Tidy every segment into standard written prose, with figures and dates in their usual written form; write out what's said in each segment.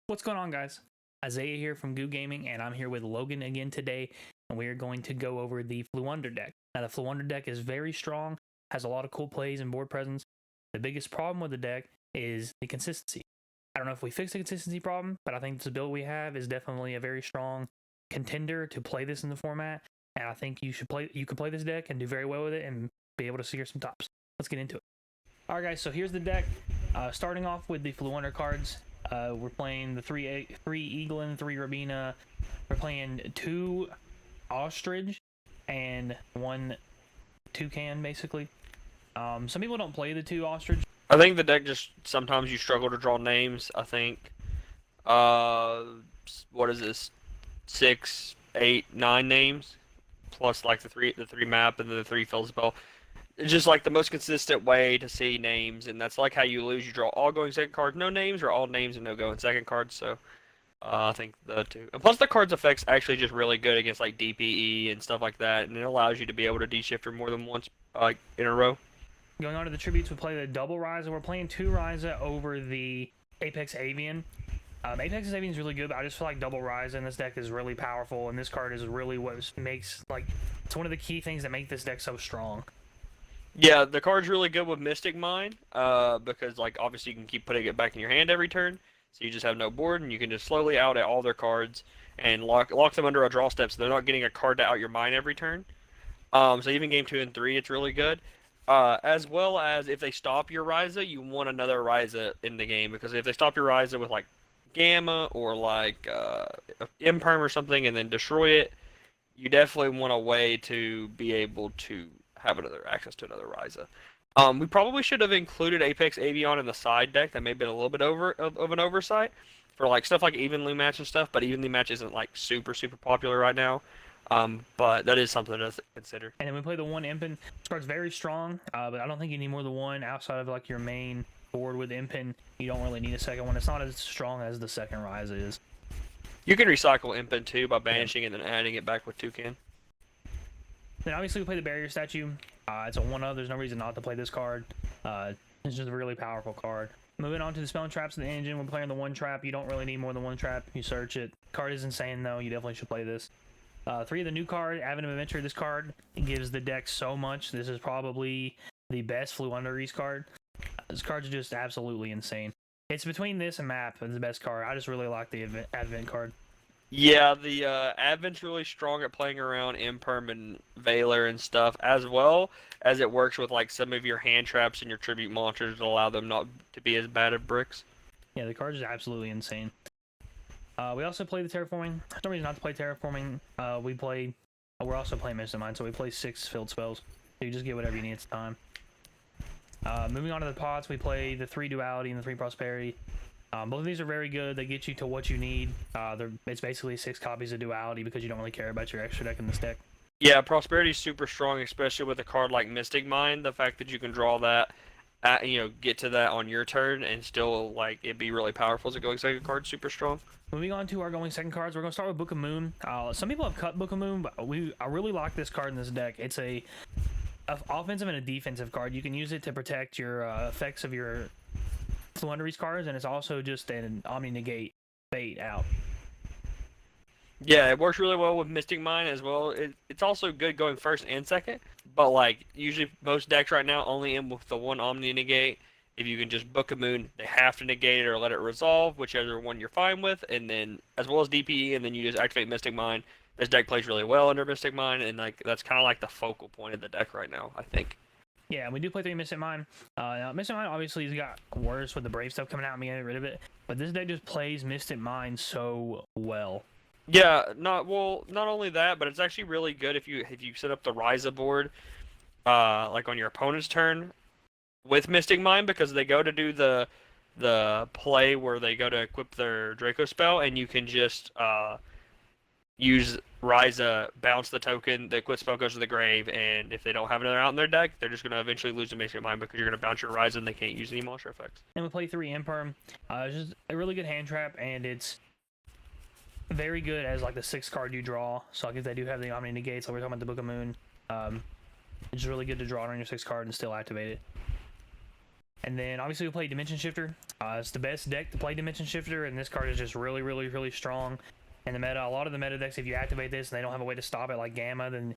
What's going on, guys? Isaiah here from Goo Gaming, and I'm here with Logan again today, and we are going to go over the FLOOWANDEREEZE deck. Now, the FLOOWANDEREEZE deck is very strong, has a lot of cool plays and board presence. The biggest problem with the deck is the consistency. I don't know if we fix the consistency problem, but I think this build we have is definitely a very strong contender to play this in the format, and I think you can play this deck and do very well with it and be able to secure some tops. Let's get into it. Alright guys, so here's the deck. Starting off with the FLOOWANDEREEZE cards. We're playing the three Eaglin, 3 Rabina. We're playing 2 Ostrich and 1 Toucan, basically. Some people don't play the 2 Ostrich. I think the deck just sometimes you struggle to draw names. I think, what is this? 6, 8, 9 names, plus like the three map and then the 3 field spell. It's just like the most consistent way to see names, and that's like how you lose. You draw all going second cards, no names, or all names and no going second cards. So I think the 2, and plus the card's effects actually just really good against like DPE and stuff like that, and it allows you to be able to de-shifter more than once, like in a row. Going on to the tributes, we play the double Ryza. We're playing 2 Ryza over the Apex Avian. Apex Avian is really good, but I just feel like double Ryza in this deck is really powerful, and this card is really what makes, like, it's one of the key things that make this deck so strong. Yeah, the card's really good with Mystic Mine, because like obviously you can keep putting it back in your hand every turn, so you just have no board, and you can just slowly out at all their cards and lock them under a draw step, so they're not getting a card to out your mine every turn. So even game 2 and 3, it's really good. As well as if they stop your Ryza, you want another Ryza in the game, because if they stop your Ryza with like Gamma or like Imperm or something and then destroy it, you definitely want a way to be able to have access to another Ryza. We probably should have included Apex Avian in the side deck. That may have been a little bit of an oversight for like stuff like Evenly Match and stuff, but Evenly Match isn't like super popular right now. But that is something to consider. And then we play the 1 Impin. This card's very strong, but I don't think you need more than 1 outside of like your main board with Impin. You don't really need a second one. It's not as strong as the second Ryza is. You can recycle Impin too by banishing it and then adding it back with Toucan. Then obviously we play the Barrier Statue. It's a 1-of. There's no reason not to play this card. It's just a really powerful card. Moving on to the Spell and Traps in the engine. We're playing the 1 trap. You don't really need more than 1 trap. You search it. Card is insane though. You definitely should play this. 3 of the new card, Advent of Adventure. This card gives the deck so much. This is probably the best FLOOWANDEREEZE card. This card's just absolutely insane. It's between this and Map as the best card. I just really like the Advent card. Yeah, the Advent's really strong at playing around Imperm and Valor and stuff, as well as it works with like some of your hand traps and your tribute monsters to allow them not to be as bad at bricks. Yeah, the card is absolutely insane. We also play the Terraforming. There's no reason not to play Terraforming. We're also playing Mystic Mine, so we play 6 field spells. So you just get whatever you need at the time. Moving on to the pots, we play the 3 Duality and the 3 Prosperity. Both of these are very good. They get you to what you need. It's basically 6 copies of Duality because you don't really care about your extra deck in this deck. Yeah, Prosperity's super strong, especially with a card like Mystic Mine. The fact that you can draw that, get to that on your turn and still like it be really powerful as a going second card, super strong. Moving on to our going second cards, we're going to start with Book of Moon. Some people have cut Book of Moon, but I really like this card in this deck. It's a offensive and a defensive card. You can use it to protect your effects of your FLOOWANDEREEZE cards, and it's also just an Omni Negate bait out. Yeah, it works really well with Mystic Mine as well. It's also good going first and second, but like usually most decks right now only end with the 1 Omni Negate. If you can just Book a Moon, they have to negate it or let it resolve, whichever one you're fine with, and then as well as DPE, and then you just activate Mystic Mine. This deck plays really well under Mystic Mine, and like that's kind of like the focal point of the deck right now, I think. Yeah, we do play 3 Mystic Mine. Now, Mystic Mine obviously has got worse with the Brave stuff coming out and me getting rid of it, but this deck just plays Mystic Mine so well. Yeah, not only that, but it's actually really good if you set up the Ryza board, like on your opponent's turn, with Mystic Mine, because they go to do the play where they go to equip their Draco spell, and you can just use Ryza, bounce the token, the equip spell goes to the grave, and if they don't have another out in their deck, they're just going to eventually lose to Mystic Mine because you're going to bounce your Ryza and they can't use any monster effects. And we play 3 Imperm. It's just a really good hand trap, and it's very good as like the 6th card you draw. So like if they do have the Omni Negate, so we're talking about the Book of Moon, it's really good to draw it on your 6th card and still activate it. And then obviously we play Dimension Shifter. It's the best deck to play Dimension Shifter, and this card is just really, really, really strong in the meta. A lot of the meta decks, if you activate this and they don't have a way to stop it like Gamma, then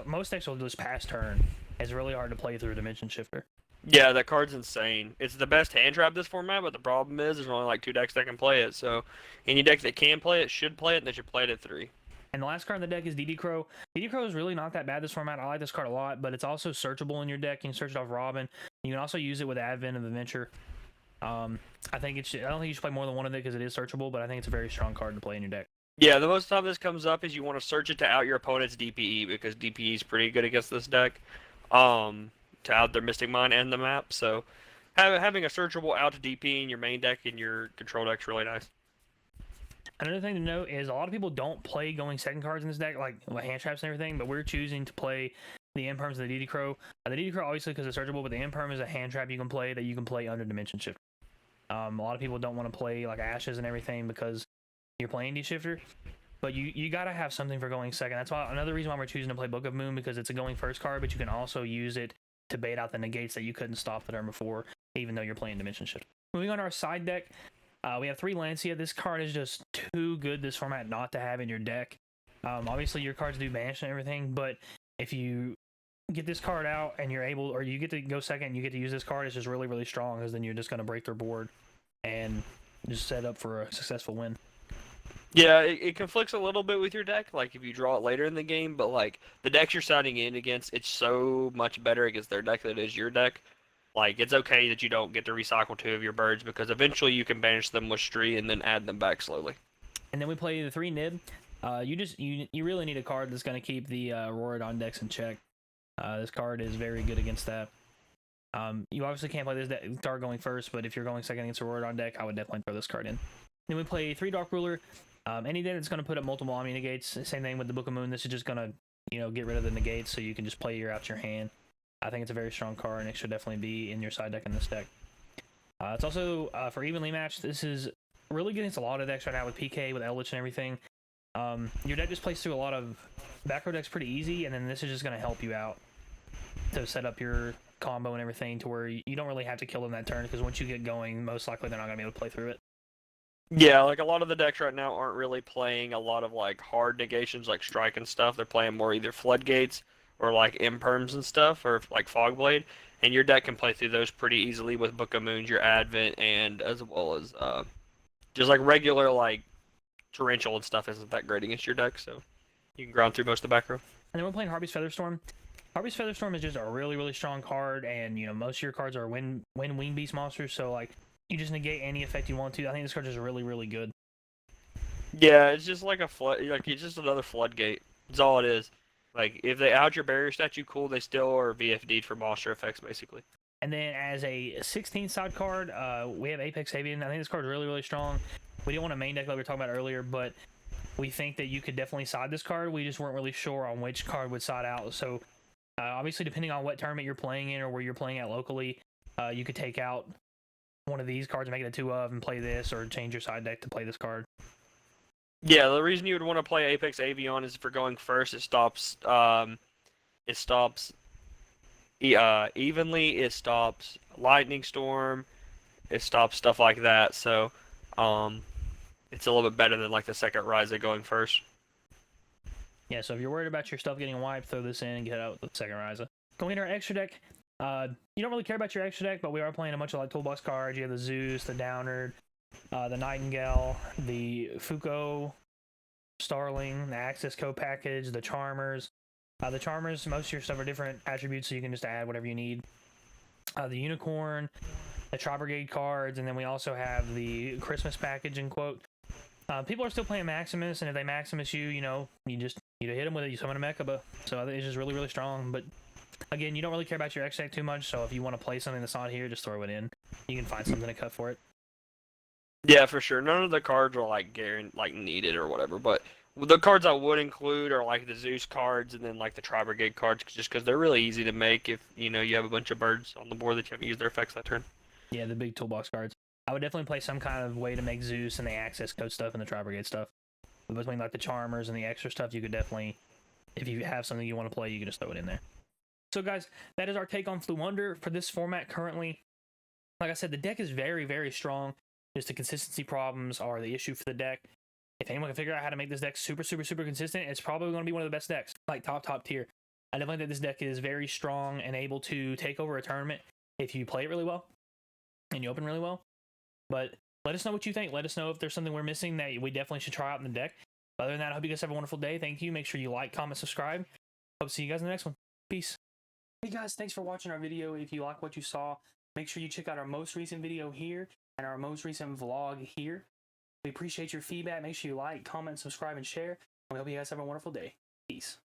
most decks will just pass turn. It's really hard to play through Dimension Shifter. Yeah, that card's insane. It's the best hand trap this format, but the problem is there's only like 2 decks that can play it. So any deck that can play it should play it, and they should play it at 3. And the last card in the deck is DD Crow. DD Crow is really not that bad this format. I like this card a lot, but it's also searchable in your deck. You can search it off Robin. You can also use it with Advent of Adventure. I don't think you should play more than one of it because it is searchable, but I think it's a very strong card to play in your deck. Yeah, the most time this comes up is you want to search it to out your opponent's DPE, because DPE is pretty good against this deck. To out their Mystic Mine and the map. So having a searchable out to DP in your main deck and your control deck is really nice. Another thing to note is a lot of people don't play going second cards in this deck, like hand traps and everything, but we're choosing to play the Imperms and the DD Crow. The DD Crow obviously because it's searchable, but the Imperm is a hand trap you can play that you can play under Dimension Shifter. A lot of people don't want to play like Ashes and everything because you're playing D Shifter, but you gotta have something for going second. That's why another reason why we're choosing to play Book of Moon, because it's a going first card, but you can also use it to bait out the negates that you couldn't stop the turn before, even though you're playing Dimension Shift. Moving on to our side deck, we have 3 Lancia. This card is just too good this format not to have in your deck. Obviously, your cards do banish and everything, but if you get this card out and you're able, or you get to go second and you get to use this card, it's just really, really strong, because then you're just going to break their board and just set up for a successful win. Yeah, it conflicts a little bit with your deck, like if you draw it later in the game, but like the decks you're siding in against, it's so much better against their deck than it is your deck. Like, it's okay that you don't get to recycle 2 of your birds, because eventually you can banish them with Stree and then add them back slowly. And then we play the 3 Nib. You really need a card that's going to keep the Rorodon decks in check. This card is very good against that. You obviously can't play this card going first, but if you're going second against a Rorodon deck, I would definitely throw this card in. Then we play 3 Dark Ruler. Any deck that's going to put up multiple Omni negates. Same thing with the Book of Moon. This is just going to, get rid of the negates so you can just play out your hand. I think it's a very strong card, and it should definitely be in your side deck in this deck. It's also, for evenly matched, this is really good against a lot of decks right now with PK, with Eldritch and everything. Your deck just plays through a lot of back row decks pretty easy, and then this is just going to help you out to set up your combo and everything to where you don't really have to kill them that turn, because once you get going, most likely they're not going to be able to play through it. Yeah, like a lot of the decks right now aren't really playing a lot of like hard negations like Strike and stuff. They're playing more either Floodgates or like Imperms and stuff, or like Fogblade, and your deck can play through those pretty easily with Book of Moons, your Advent, and as well as just like regular like Torrential and stuff isn't that great against your deck, so you can ground through most of the back row. And then we're playing Harpy's Featherstorm. Harpy's Featherstorm is just a really, really strong card, and most of your cards are win Wing Beast monsters, so like you just negate any effect you want to. I think this card is really, really good. Yeah, it's just like a flood, like it's just another Floodgate. That's all it is. Like if they out your barrier statue, cool. They still are VFD'd for monster effects, basically. And then as a 16th side card, we have Apex Avian. I think this card is really, really strong. We didn't want a main deck like we were talking about earlier, but we think that you could definitely side this card. We just weren't really sure on which card would side out. So obviously, depending on what tournament you're playing in or where you're playing at locally, you could take out one of these cards and make it a 2 of and play this, or change your side deck to play this card. Yeah, the reason you would want to play Apex Avion is for going first. It stops evenly. It stops Lightning Storm. It stops stuff like that. So, it's a little bit better than like the second Ryza going first. Yeah, so if you're worried about your stuff getting wiped, throw this in and get out with the second Ryza. Going into our extra deck. You don't really care about your extra deck, but we are playing a bunch of like toolbox cards. You have the Zeus, the Downard, the Nightingale, the Fuko, Starling, the Axis co-package, the Charmers. The Charmers, most of your stuff are different attributes, so you can just add whatever you need. The Unicorn, the Tri-Brigade cards, and then we also have the Christmas package, in quote. People are still playing Maximus, and if they Maximus you, you just hit them with it, you summon a Mechaba. So I think it's just really, really strong, but again, you don't really care about your extra deck too much, so if you want to play something that's not here, just throw it in. You can find something to cut for it. Yeah, for sure. None of the cards are like needed or whatever, but the cards I would include are like the Zeus cards and then like the Tri-Brigade cards, just because they're really easy to make if you have a bunch of birds on the board that you haven't used their effects that turn. Yeah, the big toolbox cards. I would definitely play some kind of way to make Zeus and the Access Code stuff and the Tri-Brigade stuff. But between like the Charmers and the extra stuff, you could definitely, if you have something you want to play, you can just throw it in there. So guys, that is our take on Floowander for this format currently. Like I said, the deck is very, very strong. Just the consistency problems are the issue for the deck. If anyone can figure out how to make this deck super, super, super consistent, it's probably going to be one of the best decks, like top tier. I definitely think this deck is very strong and able to take over a tournament if you play it really well and you open really well. But let us know what you think. Let us know if there's something we're missing that we definitely should try out in the deck. Other than that, I hope you guys have a wonderful day. Thank you. Make sure you like, comment, subscribe. Hope to see you guys in the next one. Peace. Hey guys, thanks for watching our video. If you like what you saw, make sure you check out our most recent video here and our most recent vlog here. We appreciate your feedback. Make sure you like, comment, subscribe, and share. We hope you guys have a wonderful day. Peace.